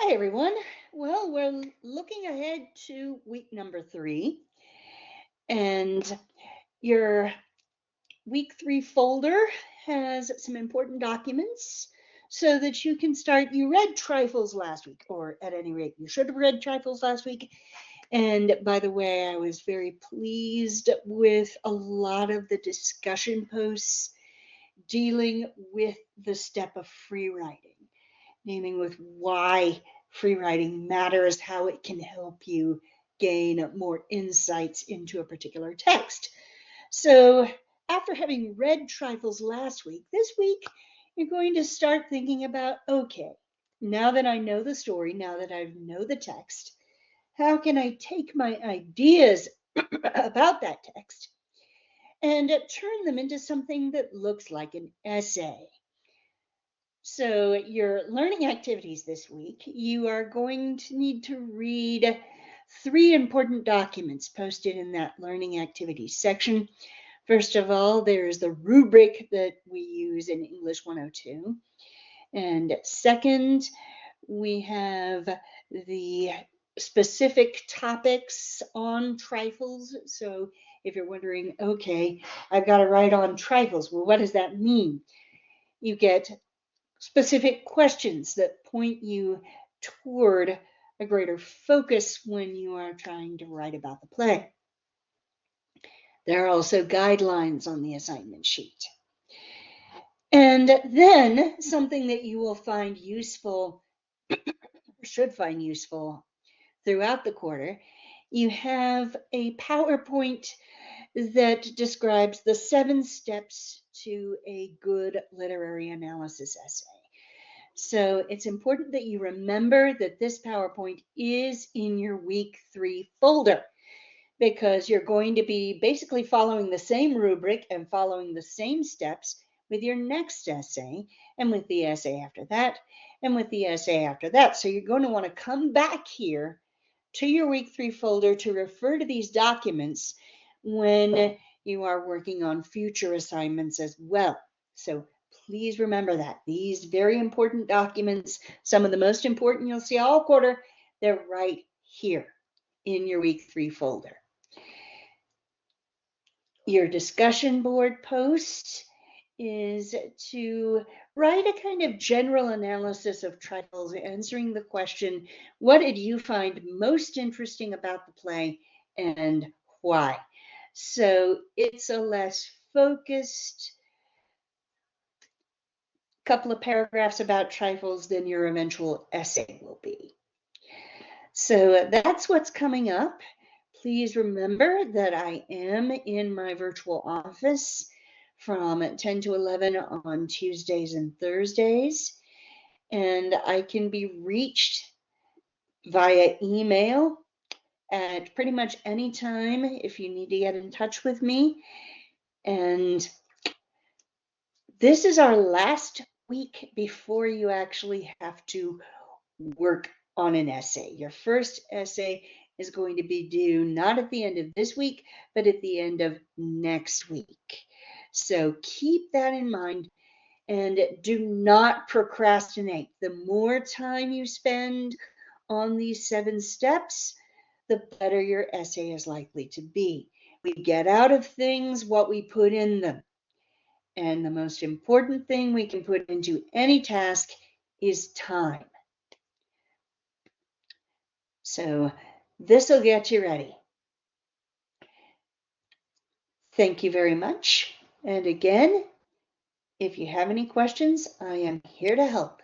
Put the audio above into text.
Hi, everyone. Well, we're looking ahead to week number 3, and your week 3 folder has some important documents so that you can start. You read Trifles last week, or at any rate, you should have read Trifles last week. And by the way, I was very pleased with a lot of the discussion posts dealing with the step of free writing, naming with why free writing matters, how it can help you gain more insights into a particular text. So after having read Trifles last week, this week you're going to start thinking about, okay, now that I know the story, now that I know the text, how can I take my ideas about that text and turn them into something that looks like an essay? So your learning activities this week, you are going to need to read 3 important documents posted in that learning activities section. First of all, there's the rubric that we use in English 102. And second, we have the specific topics on trifles. So if you're wondering, okay, I've got to write on trifles, well, what does that mean? You get specific questions that point you toward a greater focus when you are trying to write about the play. There are also guidelines on the assignment sheet. And then something that you will find useful, or should find useful throughout the quarter, you have a PowerPoint that describes the 7 steps to a good literary analysis essay. So it's important that you remember that this PowerPoint is in your week 3 folder, because you're going to be basically following the same rubric and following the same steps with your next essay, and with the essay after that, and with the essay after that. So you're going to want to come back here to your week 3 folder to refer to these documents when you are working on future assignments as well. So please remember that. These very important documents, some of the most important you'll see all quarter, they're right here in your week 3 folder. Your discussion board post is to write a kind of general analysis of Trifles, answering the question, what did you find most interesting about the play and why? So it's a less focused couple of paragraphs about Trifles than your eventual essay will be. So that's what's coming up. Please remember that I am in my virtual office from 10 to 11 on Tuesdays and Thursdays, and I can be reached via email at pretty much any time if you need to get in touch with me. And this is our last week before you actually have to work on an essay. Your first essay is going to be due not at the end of this week, but at the end of next week. So keep that in mind and do not procrastinate. The more time you spend on these 7 steps, the better your essay is likely to be. We get out of things what we put in them. And the most important thing we can put into any task is time. So this will get you ready. Thank you very much. And again, if you have any questions, I am here to help.